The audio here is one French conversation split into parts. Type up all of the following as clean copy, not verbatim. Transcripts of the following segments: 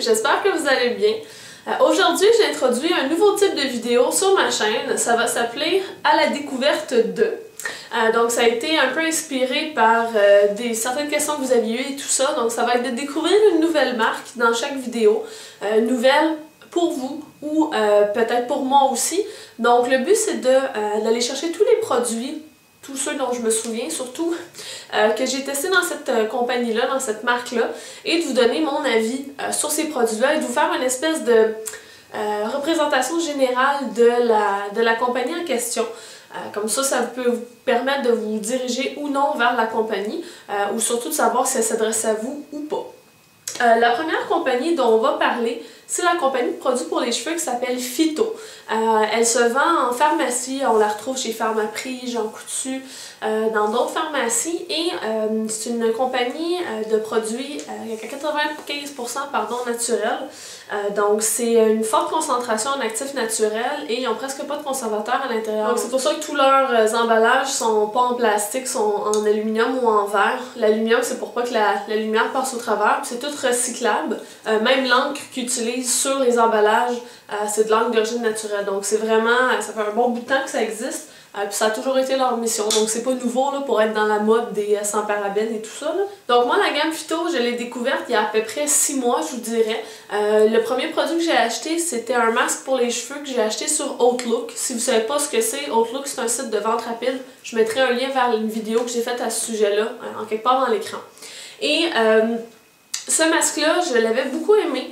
j'espère que vous allez bien. Aujourd'hui, j'ai introduit un nouveau type de vidéo sur ma chaîne. Ça va s'appeler « À la découverte de ». Donc ça a été un peu inspiré par certaines questions que vous aviez eues et tout ça. Donc ça va être de découvrir une nouvelle marque dans chaque vidéo. Nouvelle pour vous ou peut-être pour moi aussi. Donc le but c'est d'aller chercher tous les produits, tous ceux dont je me souviens surtout, que j'ai testé dans cette compagnie-là, dans cette marque-là, et de vous donner mon avis sur ces produits-là et de vous faire une espèce de représentation générale de la compagnie en question. Comme ça peut vous permettre de vous diriger ou non vers la compagnie, ou surtout de savoir si elle s'adresse à vous ou pas. La première compagnie dont on va parler, c'est la compagnie de produits pour les cheveux qui s'appelle Phyto. Elle se vend en pharmacie, on la retrouve chez Pharmaprix, Jean Coutu, dans d'autres pharmacies, et c'est une compagnie de produits à 95% naturels. Donc c'est une forte concentration en actifs naturels et ils n'ont presque pas de conservateurs à l'intérieur. Donc c'est pour ça que tous leurs emballages sont pas en plastique, sont en aluminium ou en verre. L'aluminium, c'est pour pas que la lumière passe au travers, c'est tout recyclable. Même l'encre qu'ils utilisent sur les emballages, c'est de l'encre d'origine naturelle. Donc c'est vraiment, ça fait un bon bout de temps que ça existe. Puis ça a toujours été leur mission, donc c'est pas nouveau là, pour être dans la mode des sans parabènes et tout ça. Là. Donc moi, la gamme Phyto, je l'ai découverte il y a à peu près 6 mois, je vous dirais. Le premier produit que j'ai acheté, c'était un masque pour les cheveux que j'ai acheté sur Outlook. Si vous savez pas ce que c'est, Outlook, c'est un site de vente rapide. Je mettrai un lien vers une vidéo que j'ai faite à ce sujet-là, en quelque part dans l'écran. Et ce masque-là, je l'avais beaucoup aimé.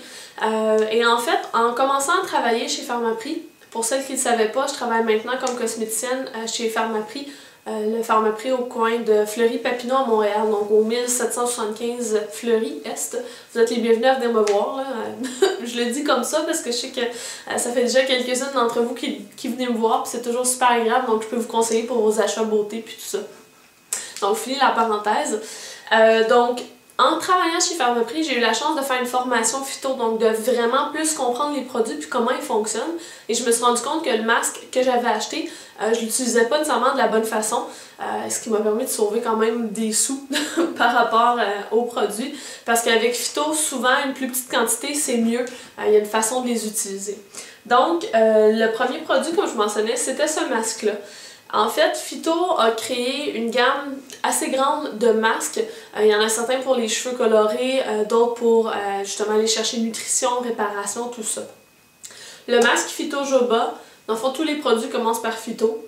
Et en fait, en commençant à travailler chez Pharmaprix, pour celles qui ne le savaient pas, je travaille maintenant comme cosméticienne chez Pharmaprix, le Pharmaprix au coin de Fleury-Papineau à Montréal, donc au 1775 Fleury-Est. Vous êtes les bienvenus à venir me voir, là. Je le dis comme ça parce que je sais que ça fait déjà quelques-unes d'entre vous qui venaient me voir, puis c'est toujours super agréable, donc je peux vous conseiller pour vos achats beauté puis tout ça. Donc, finis la parenthèse. En travaillant chez Pharmaprix, j'ai eu la chance de faire une formation Phyto, donc de vraiment plus comprendre les produits puis comment ils fonctionnent. Et je me suis rendu compte que le masque que j'avais acheté, je l'utilisais pas nécessairement de la bonne façon, ce qui m'a permis de sauver quand même des sous par rapport aux produits. Parce qu'avec Phyto, souvent une plus petite quantité, c'est mieux. Il y a une façon de les utiliser. Donc, le premier produit, comme je mentionnais, c'était ce masque-là. En fait, Phyto a créé une gamme assez grande de masques. Il y en a certains pour les cheveux colorés, d'autres pour justement aller chercher nutrition, réparation, tout ça. Le masque Phyto Joba, dans le fond, tous les produits commencent par Phyto.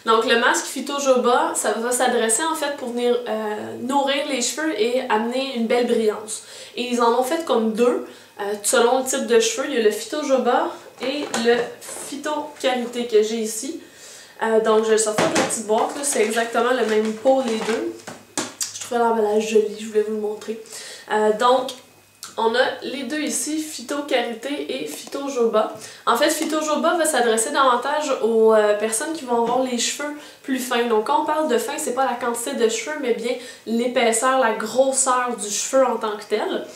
Donc le masque Phyto Joba, ça va s'adresser en fait pour venir nourrir les cheveux et amener une belle brillance. Et ils en ont fait comme deux, selon le type de cheveux. Il y a le Phyto Joba et le Phyto Karité que j'ai ici. Donc je vais sortir de la petite boîte, c'est exactement le même pot les deux. Je trouvais l'emballage joli, je voulais vous le montrer. Donc on a les deux ici, Phyto Karité et Phyto Joba. En fait, Phyto Joba va s'adresser davantage aux personnes qui vont avoir les cheveux plus fins. Donc quand on parle de fin, c'est pas la quantité de cheveux, mais bien l'épaisseur, la grosseur du cheveu en tant que tel.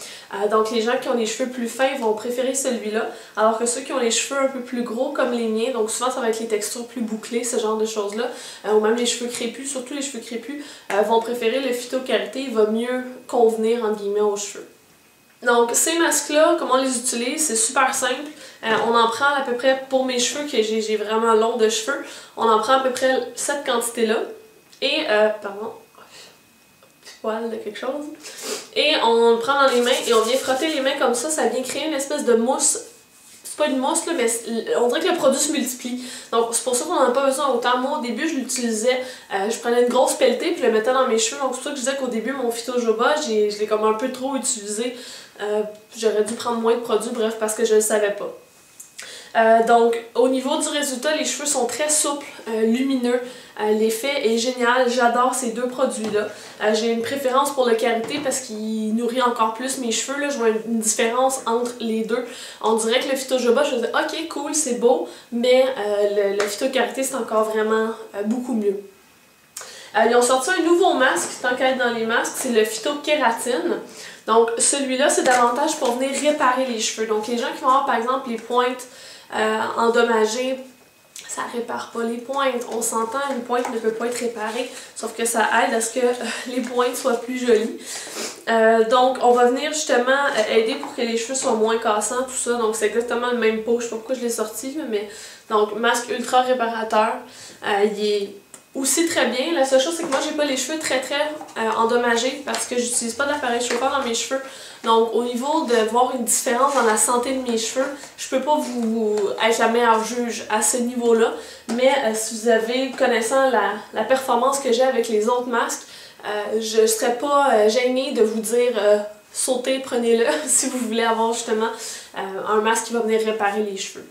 Donc les gens qui ont les cheveux plus fins vont préférer celui-là, alors que ceux qui ont les cheveux un peu plus gros comme les miens, donc souvent ça va être les textures plus bouclées, ce genre de choses-là, ou même les cheveux crépus, surtout les cheveux crépus, vont préférer le Phyto Karité, il va mieux convenir entre guillemets aux cheveux. Donc ces masques-là, comment on les utilise, c'est super simple. On en prend à peu près, pour mes cheveux, que j'ai vraiment long de cheveux, on en prend à peu près cette quantité-là. Et, pardon, petit poil de quelque chose. Et on le prend dans les mains et on vient frotter les mains comme ça vient créer une espèce de mousse. C'est pas une mousse là, mais on dirait que le produit se multiplie. Donc c'est pour ça qu'on n'en a pas besoin autant. Moi au début je l'utilisais, je prenais une grosse pelletée puis je le mettais dans mes cheveux. Donc c'est pour ça que je disais qu'au début mon Phyto Joba, je l'ai comme un peu trop utilisé. J'aurais dû prendre moins de produits, bref, parce que je le savais pas. Donc, au niveau du résultat, les cheveux sont très souples, lumineux. L'effet est génial, j'adore ces deux produits-là. J'ai une préférence pour le Karité parce qu'il nourrit encore plus mes cheveux. Là. Je vois une différence entre les deux. On dirait que le Phyto Joba, je me dis « Ok, cool, c'est beau », mais le Phyto Karité, c'est encore vraiment beaucoup mieux. Ils ont sorti un nouveau masque, tant qu'à être dans les masques, c'est le Phyto Kératine. Donc celui-là, c'est davantage pour venir réparer les cheveux. Donc les gens qui vont avoir par exemple les pointes endommagées, ça répare pas les pointes. On s'entend, une pointe ne peut pas être réparée, sauf que ça aide à ce que les pointes soient plus jolies. Donc, on va venir justement aider pour que les cheveux soient moins cassants, tout ça. Donc, c'est exactement le même pot. Je sais pas pourquoi je l'ai sorti, mais donc, masque ultra réparateur. Il est aussi très bien. La seule chose, c'est que moi, j'ai pas les cheveux très endommagés parce que j'utilise pas d'appareil chauffant dans mes cheveux. Donc, au niveau de voir une différence dans la santé de mes cheveux, je peux pas vous être la meilleure juge à ce niveau-là. Mais si vous avez connaissant la performance que j'ai avec les autres masques, je serais pas gênée de vous dire sautez, prenez-le si vous voulez avoir justement un masque qui va venir réparer les cheveux.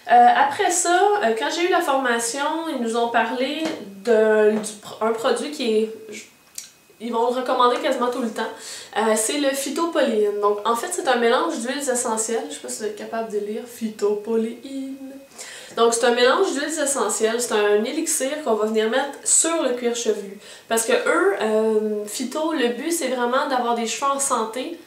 Après ça, quand j'ai eu la formation, ils nous ont parlé d'un produit qui est... Ils vont le recommander quasiment tout le temps. C'est le phytopoléine. Donc, en fait, c'est un mélange d'huiles essentielles. Je ne sais pas si vous êtes capable de lire. Phytopoléine. Donc, c'est un mélange d'huiles essentielles. C'est un élixir qu'on va venir mettre sur le cuir chevelu. Parce que eux, phyto, le but, c'est vraiment d'avoir des cheveux en santé,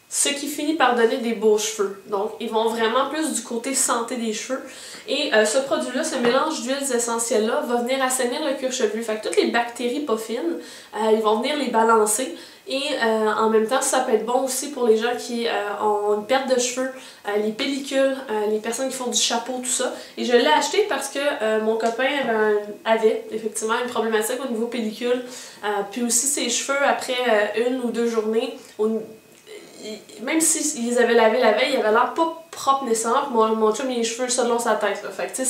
ce qui finit par donner des beaux cheveux. Donc, ils vont vraiment plus du côté santé des cheveux. Et ce produit-là, ce mélange d'huiles essentielles-là, va venir assainir le cuir chevelu. Fait que toutes les bactéries pas fines, ils vont venir les balancer. Et en même temps, ça peut être bon aussi pour les gens qui ont une perte de cheveux, les pellicules, les personnes qui font du chapeau, tout ça. Et je l'ai acheté parce que mon copain avait effectivement une problématique au niveau pellicule. Puis aussi ses cheveux, après 1 ou 2 journées, même s'ils les avaient lavés la veille, ils avaient l'air pas propre nécessairement. Mon chum, il a les cheveux selon sa tête. Là. Fait que tu sais,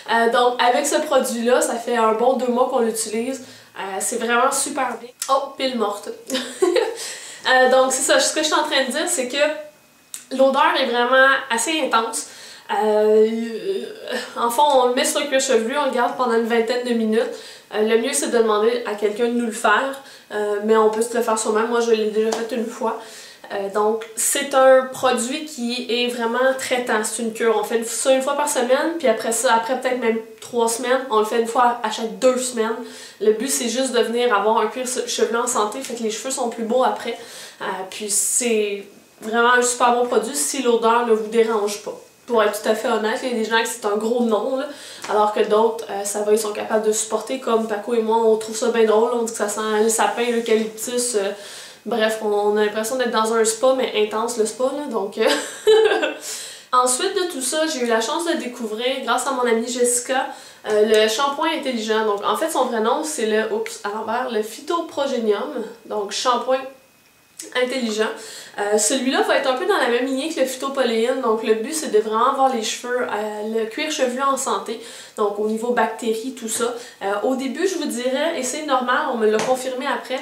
c'est... donc, avec ce produit-là, ça fait un bon 2 mois qu'on l'utilise. C'est vraiment super bien. Oh, pile morte. Donc, c'est ça. Ce que je suis en train de dire, c'est que l'odeur est vraiment assez intense. En fond, on le met sur le cuir chevelu, on le garde pendant une vingtaine de minutes. Le mieux, c'est de demander à quelqu'un de nous le faire, mais on peut se le faire soi-même. Moi, je l'ai déjà fait une fois. Donc, c'est un produit qui est vraiment traitant. C'est une cure. On fait ça 1 fois par semaine, puis après ça, après peut-être même 3 semaines, on le fait 1 fois à chaque 2 semaines. Le but, c'est juste de venir avoir un cuir chevelu en santé, fait que les cheveux sont plus beaux après. Puis c'est vraiment un super bon produit si l'odeur ne vous dérange pas. Pour être tout à fait honnête, il y a des gens que c'est un gros non, là, alors que d'autres, ça va, ils sont capables de supporter, comme Paco et moi, on trouve ça bien drôle, on dit que ça sent le sapin, l'eucalyptus, bref, on a l'impression d'être dans un spa, mais intense le spa, là, donc... Ensuite de tout ça, j'ai eu la chance de découvrir, grâce à mon amie Jessica, le shampoing intelligent. Donc, en fait, son vrai nom, c'est le Phytoprogenium, donc shampoing intelligent. Celui-là va être un peu dans la même lignée que le phytopoléine, donc le but c'est de vraiment avoir les cheveux, le cuir chevelu en santé, donc au niveau bactéries, tout ça. Au début, je vous dirais, et c'est normal, on me l'a confirmé après,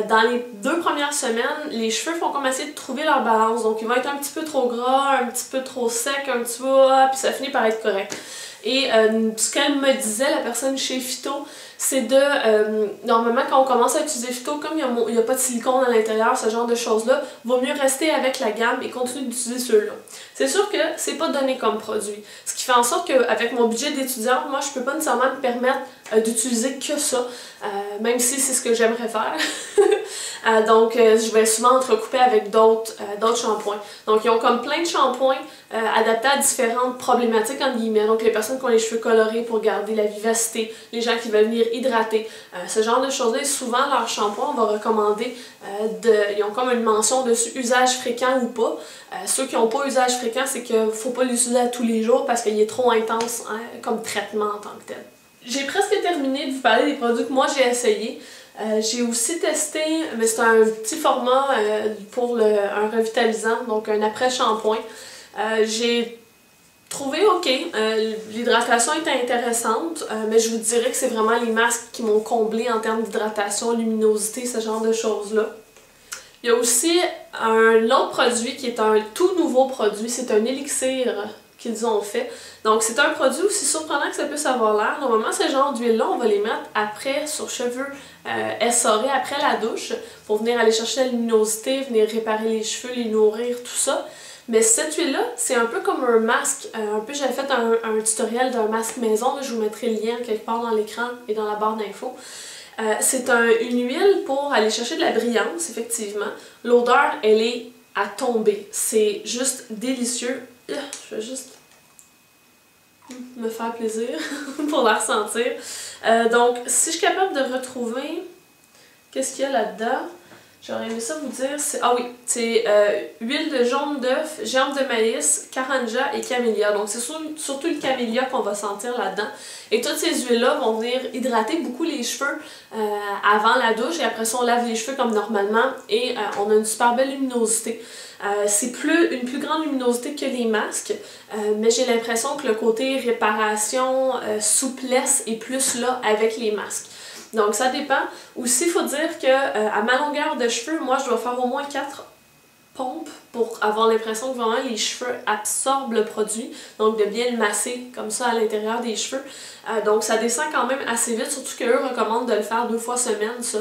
dans les 2 premières semaines, les cheveux font comme essayer de trouver leur balance, donc ils vont être un petit peu trop gras, un petit peu trop secs, un petit peu, puis ça finit par être correct. Et ce qu'elle me disait, la personne chez Phyto, c'est de, normalement quand on commence à utiliser Phyto, comme il n'y a pas de silicone à l'intérieur, ce genre de choses-là, vaut mieux rester avec la gamme et continuer d'utiliser ceux-là. C'est sûr que c'est pas donné comme produit. Ce qui fait en sorte qu'avec mon budget d'étudiante, moi je peux pas nécessairement me permettre d'utiliser que ça, même si c'est ce que j'aimerais faire. Donc je vais souvent entrecouper avec d'autres shampoings. Donc ils ont comme plein de shampoings adaptés à différentes problématiques entre guillemets. Donc les personnes qui ont les cheveux colorés pour garder la vivacité, les gens qui veulent venir hydrater, ce genre de choses-là. Et souvent leur shampoing, on va recommander, ils ont comme une mention dessus usage fréquent ou pas. Ceux qui n'ont pas usage fréquent, c'est qu'il ne faut pas l'utiliser à tous les jours parce qu'il est trop intense comme traitement en tant que tel. J'ai presque terminé de vous parler des produits que moi j'ai essayés. J'ai aussi testé, mais c'est un petit format pour un revitalisant, donc un après-shampoing. J'ai trouvé ok, l'hydratation était intéressante, mais je vous dirais que c'est vraiment les masques qui m'ont comblé en termes d'hydratation, luminosité, ce genre de choses-là. Il y a aussi un autre produit qui est un tout nouveau produit, c'est un élixir qu'ils ont fait. Donc c'est un produit aussi surprenant que ça puisse avoir l'air. Normalement, ce genre d'huile-là, on va les mettre après sur cheveux essorés après la douche pour venir aller chercher la luminosité, venir réparer les cheveux, les nourrir, tout ça. Mais cette huile-là, c'est un peu comme un masque. Un peu, j'avais fait un tutoriel d'un masque maison, là, je vous mettrai le lien quelque part dans l'écran et dans la barre d'infos. C'est une huile pour aller chercher de la brillance, effectivement. L'odeur, elle est à tomber. C'est juste délicieux. Je vais juste... me faire plaisir pour la ressentir. Donc, si je suis capable de retrouver qu'est-ce qu'il y a là-dedans, j'aurais aimé ça vous dire. Ah oui, c'est huile de jaune d'œuf, germe de maïs, karanja et camélia. Donc, c'est surtout le camélia qu'on va sentir là-dedans. Et toutes ces huiles-là vont venir hydrater beaucoup les cheveux avant la douche. Et après ça, on lave les cheveux comme normalement. Et on a une super belle luminosité. C'est une plus grande luminosité que les masques, mais j'ai l'impression que le côté réparation, souplesse est plus là avec les masques. Donc ça dépend. Aussi, il faut dire que à ma longueur de cheveux, moi je dois faire au moins 4 pompes pour avoir l'impression que vraiment les cheveux absorbent le produit, donc de bien le masser comme ça à l'intérieur des cheveux. Donc ça descend quand même assez vite, surtout qu'eux recommandent de le faire 2 fois semaine, ça.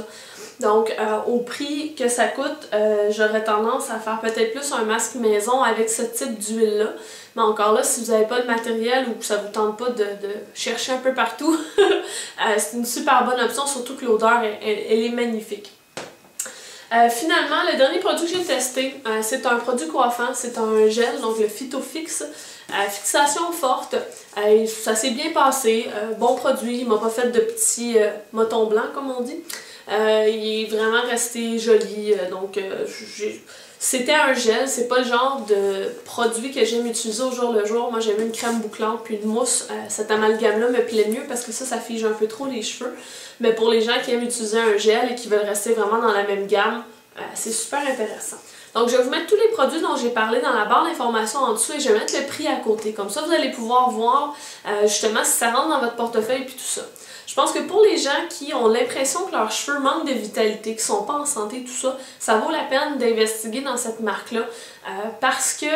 Donc au prix que ça coûte, j'aurais tendance à faire peut-être plus un masque maison avec ce type d'huile-là. Mais encore là, si vous n'avez pas de matériel ou que ça ne vous tente pas de chercher un peu partout, c'est une super bonne option, surtout que l'odeur, elle est magnifique. Finalement, le dernier produit que j'ai testé, c'est un produit coiffant, c'est un gel, donc le Phytofix. Fixation forte, ça s'est bien passé, bon produit, il m'a pas fait de petits motons blancs comme on dit. Il est vraiment resté joli, donc c'était un gel, c'est pas le genre de produit que j'aime utiliser au jour le jour. Moi j'aime une crème bouclante puis une mousse, cet amalgame-là me plaît mieux parce que ça fige un peu trop les cheveux. Mais pour les gens qui aiment utiliser un gel et qui veulent rester vraiment dans la même gamme, c'est super intéressant. Donc je vais vous mettre tous les produits dont j'ai parlé dans la barre d'informations en dessous et je vais mettre le prix à côté. Comme ça, vous allez pouvoir voir justement si ça rentre dans votre portefeuille et tout ça. Je pense que pour les gens qui ont l'impression que leurs cheveux manquent de vitalité, qui ne sont pas en santé, tout ça, ça vaut la peine d'investiguer dans cette marque-là parce que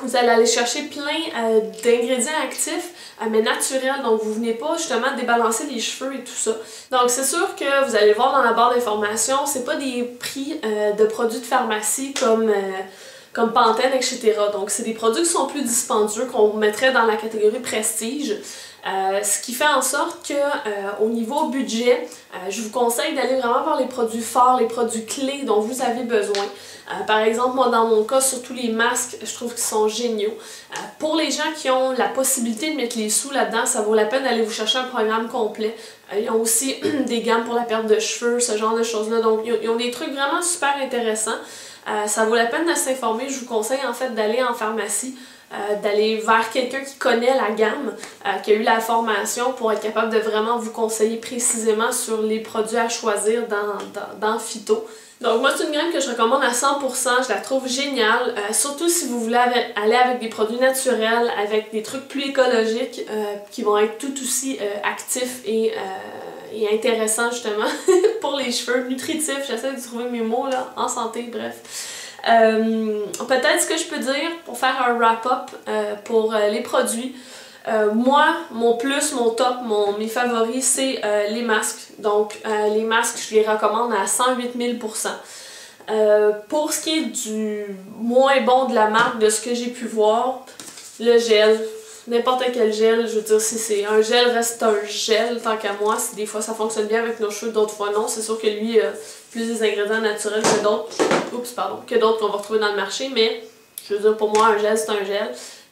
vous allez aller chercher plein d'ingrédients actifs, mais naturels, donc vous ne venez pas justement débalancer les cheveux et tout ça. Donc c'est sûr que vous allez voir dans la barre d'informations, c'est pas des prix de produits de pharmacie comme Pantene, etc. Donc c'est des produits qui sont plus dispendieux, qu'on mettrait dans la catégorie prestige. Ce qui fait en sorte que au niveau budget, je vous conseille d'aller vraiment vers les produits forts, les produits clés dont vous avez besoin. Par exemple, moi dans mon cas, surtout les masques, je trouve qu'ils sont géniaux. Pour les gens qui ont la possibilité de mettre les sous là-dedans, ça vaut la peine d'aller vous chercher un programme complet. Ils ont aussi des gammes pour la perte de cheveux, ce genre de choses-là. Donc ils ont des trucs vraiment super intéressants. Ça vaut la peine de s'informer. Je vous conseille en fait d'aller en pharmacie, d'aller vers quelqu'un qui connaît la gamme, qui a eu la formation pour être capable de vraiment vous conseiller précisément sur les produits à choisir dans Phyto. Donc moi c'est une gamme que je recommande à 100%, je la trouve géniale, surtout si vous voulez aller avec des produits naturels, avec des trucs plus écologiques qui vont être tout aussi actifs et intéressants justement pour les cheveux, nutritifs, j'essaie de trouver mes mots là, en santé, bref. Peut-être ce que je peux dire pour faire un wrap-up pour les produits. Moi, mon plus, mon top, mes favoris, c'est les masques. Donc, les masques, je les recommande à 108 000%. Pour ce qui est du moins bon de la marque, de ce que j'ai pu voir, le gel, n'importe quel gel, je veux dire, si c'est un gel, reste un gel, tant qu'à moi. Si des fois ça fonctionne bien avec nos cheveux, d'autres fois non. C'est sûr que lui, plus des ingrédients naturels que d'autres, qu'on va retrouver dans le marché, mais je veux dire, pour moi, un gel, c'est un gel.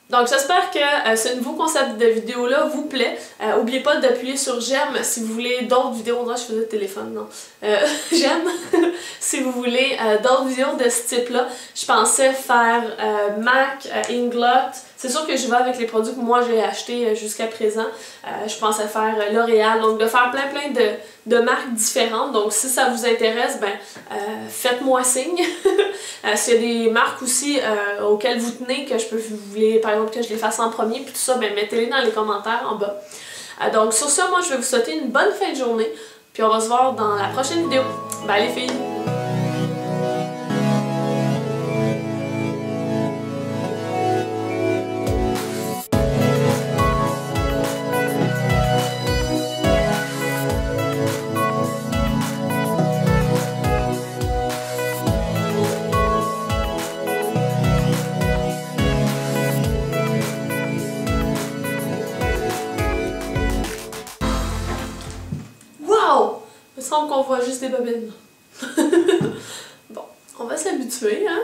Donc j'espère que ce nouveau concept de vidéo-là vous plaît. N'oubliez pas d'appuyer sur j'aime si vous voulez d'autres vidéos. Non, je faisais le téléphone, non. J'aime si vous voulez d'autres vidéos de ce type-là. Je pensais faire MAC, Inglot. C'est sûr que je vais avec les produits que moi j'ai achetés jusqu'à présent. Je pensais faire L'Oréal, donc de faire plein de marques différentes. Donc si ça vous intéresse, ben faites-moi signe. S'il y a des marques aussi auxquelles vous tenez, que vous voulez par exemple que je les fasse en premier, puis tout ça, ben mettez-les dans les commentaires en bas. Donc sur ça, moi je vais vous souhaiter une bonne fin de journée, puis on va se voir dans la prochaine vidéo. Bye les filles! Il me semble qu'on voit juste des bobines. Bon, on va s'habituer, hein?